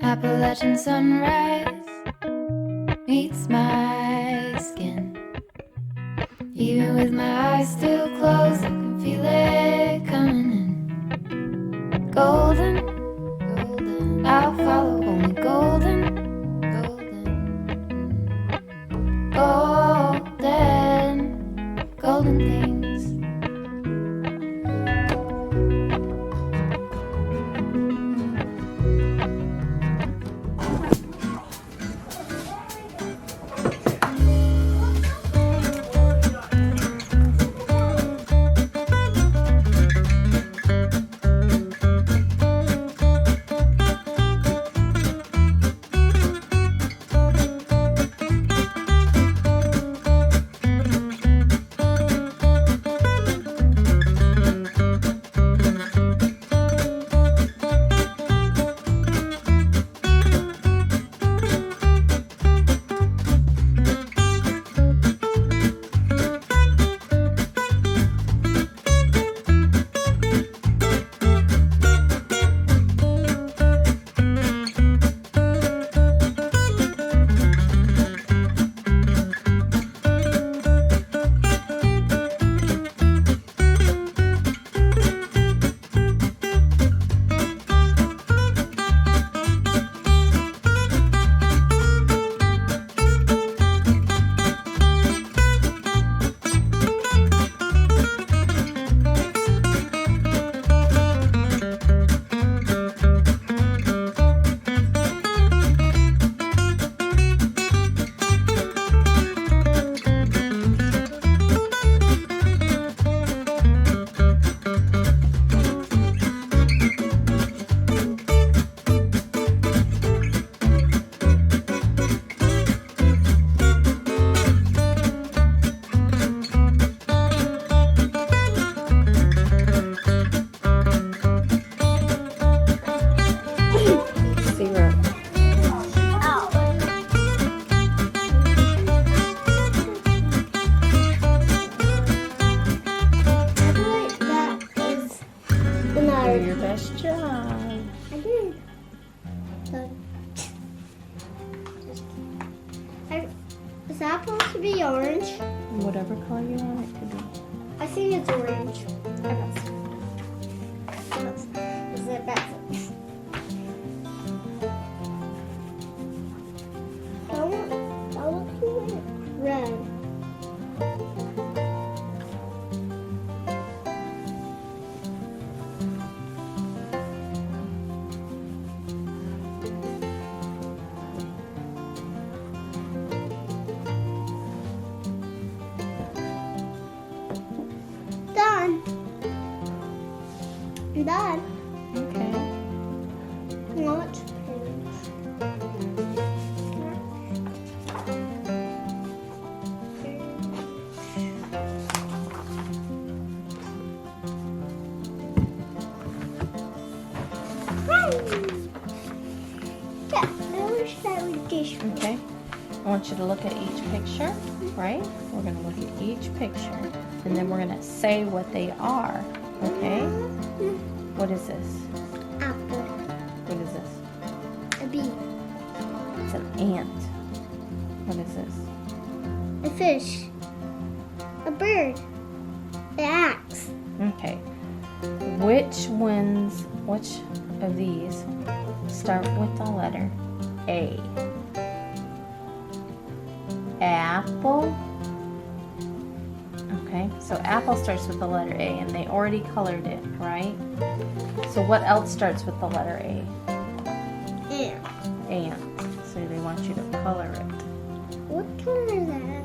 Appalachian sunrise meets my skin. Even with my eyes still closed, I can feel it coming in. Golden, golden, I'll follow only golden, golden, golden, golden things. Your best job. I did. Is that supposed to be orange? Whatever color you want it to be. I think it's orange. Is it better? I want to like red. Done. I'm done. Okay. Not yeah, I wish that was this one. Okay. I want you to look at each picture, right? We're going to look at each picture, and then we're going to say what they are, okay? What is this? Apple. What is this? A bee. It's an ant. What is this? A fish. A bird. An axe. Okay. Which of these start with the letter A? Apple. Okay, so apple starts with the letter A, and they already colored it, right? So what else starts with the letter A? Ant. Ant. So they want you to color it. What color is that?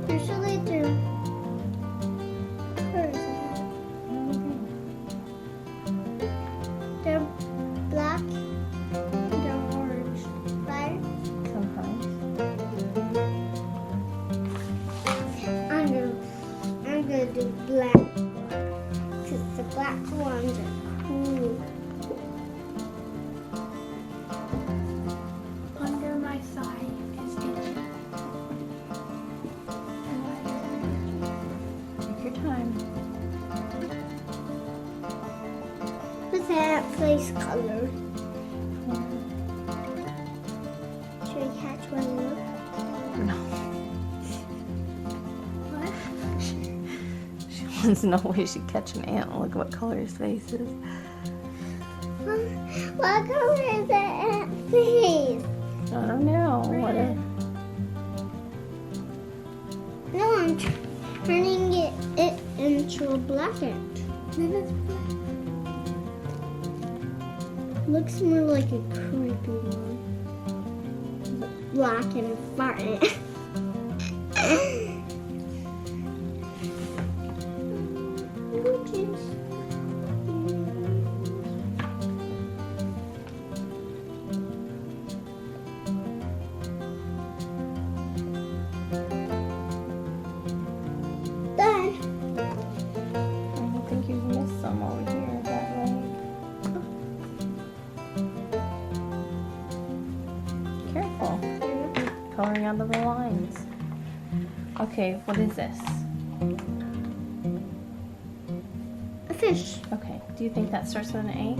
Usually they're colors. They're black. They're orange, right? Sometimes. I'm gonna do black because the black ones are cool. Under my thigh is itchy. Take your time. What's elephant face color. Should I catch one more? No. What? She wants to know where she catch an ant. Look what color his face is. What color is the ant face? I don't know. What Red. No, I'm turning it into a black ant. Then it's black. Looks more like a creepy one. Black and far ant. Done. I don't think you've missed some over here that way. Careful. Coloring under the lines. Okay, what is this? A fish. Okay, do you think that starts with an A?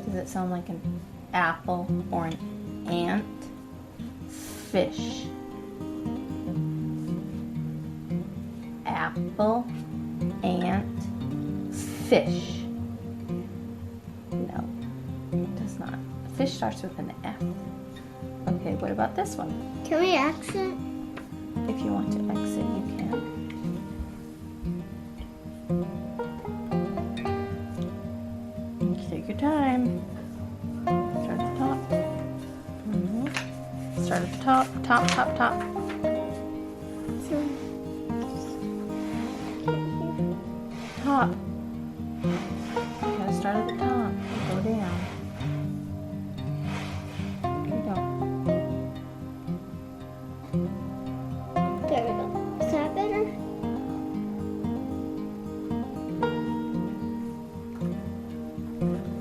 Does it sound like an apple or an ant? Fish. Apple, ant, fish. No, it does not. Fish starts with an F. Okay, what about this one? Can we exit? If you want to exit, you can. Take your time. Start at the top. Start at the top, top, top, top. So, Top. You gotta start at the top. Go down. Keep going. there we go. Is that better?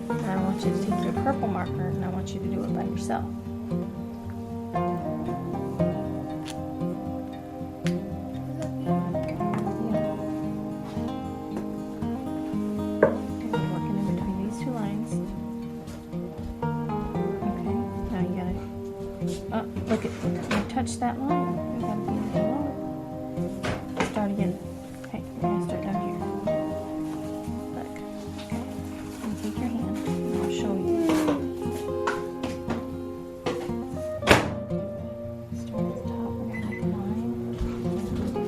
And I want you to take your purple marker and I want you to do it by yourself. Working in between these two lines. Okay, now you gotta. Oh, look at you touch that line. You gotta be below it. Start again. Okay, we're gonna start down here. Look. Okay. And take your hand and I'll show you. Start at the top. We're gonna make a line. And we're gonna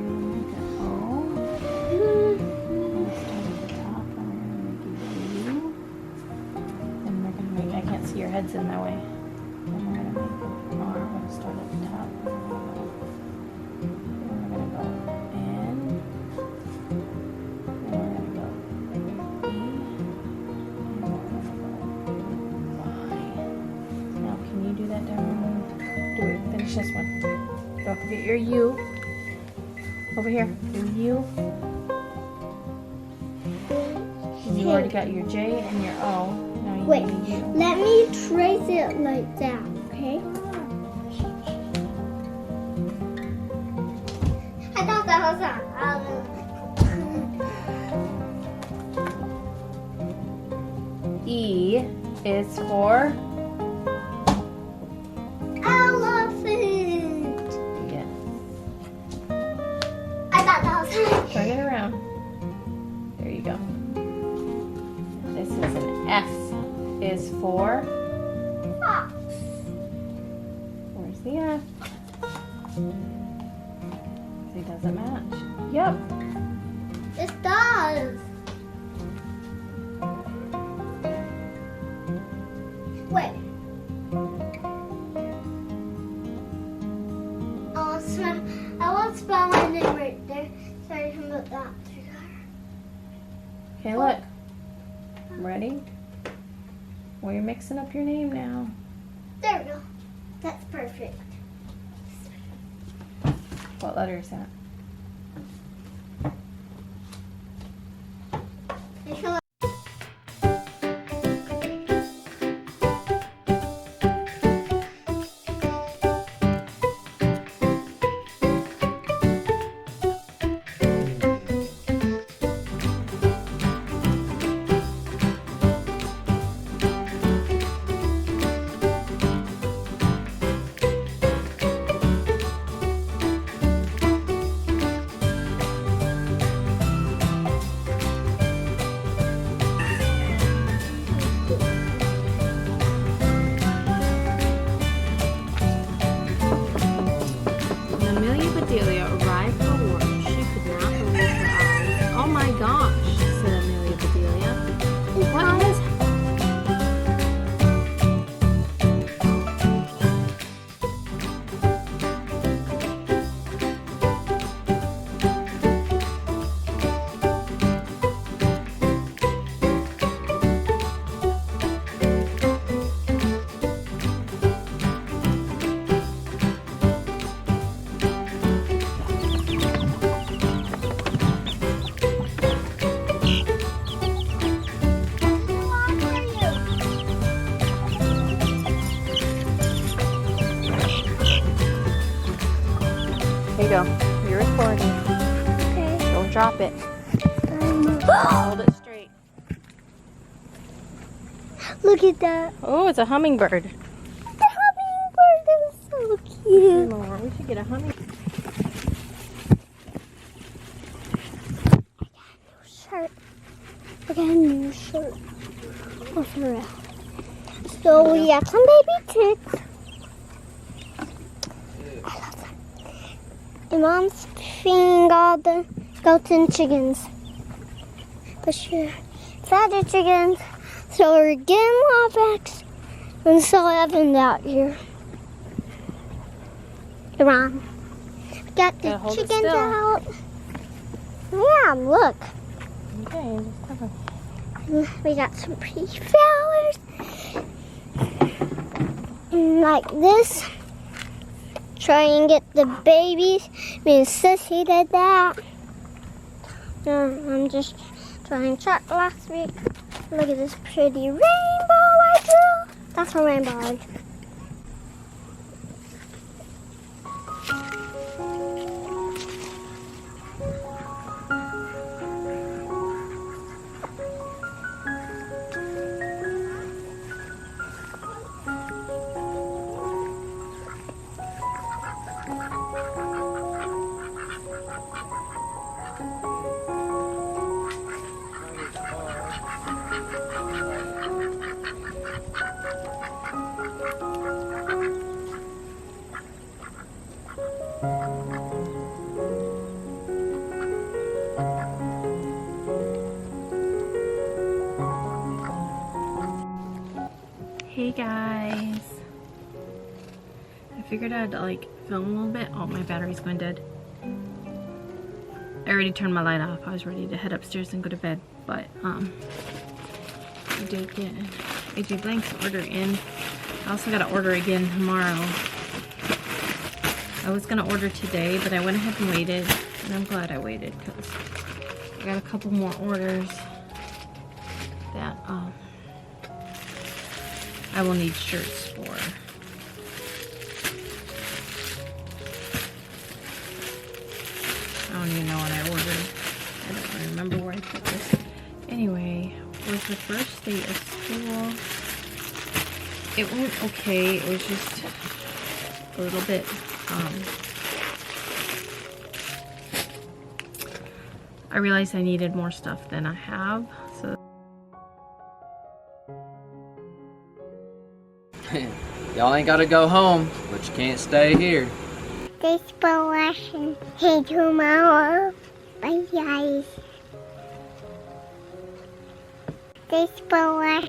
make an O. Start at the top and we're gonna make a U. And we're gonna make, I can't see your heads in that way. And we're gonna make an R. We're gonna start at the top. And we're gonna go N. And we're gonna go E. And we're gonna go Y. Now can you do that down? Do it. Finish this one. Don't forget your U. Over here. Your U. You already got your J and your O. Now you Wait, need a U. let me trace it like that, okay? I thought that was E is for elephant. yes. I thought that was Turn it around. There you go. This is an F. Is for fox. where's the F? See, does it match? Yep. It does. Wait. I want to spell my name right there so I can put that together. Okay, look. Ready? Well, you're mixing up your name now. There we go. That's perfect. What letter is that? I feel like drop it. Hold it straight. Look at that. Oh, it's a hummingbird. The hummingbird is so cute. More. We should get a hummingbird. Shirt. I got a new shirt. Oh, for real. So we got some baby chicks. I love them. And Mom's feeding all the goats and chickens. But she fed the chickens. So we're getting lawbacks and so Evan's out here. Iran. Got the Gotta hold it chickens still. out. Yeah, look. Okay, just cover. We got some pretty flowers. Like this. Try and get the babies. Me and Sissy did that. I'm just trying chalk last week. Look at this pretty rainbow I drew. That's a rainbow I drew. Hey guys. I figured I'd like film a little bit. Oh, my battery's going dead. I already turned my light off. I was ready to head upstairs and go to bed, but I did get AJ Blank's order in. I also gotta order again tomorrow. I was gonna order today, but I went ahead and waited, and I'm glad I waited because I got a couple more orders that I will need shirts for. I don't even know what I ordered. I don't remember where I put this. Anyway, it was the first day of school. It went okay. It was just a little bit, I realized I needed more stuff than I have, so. Y'all ain't gotta go home, but you can't stay here. Thanks for watching. Hey, tomorrow. Bye, guys. Thanks for watching.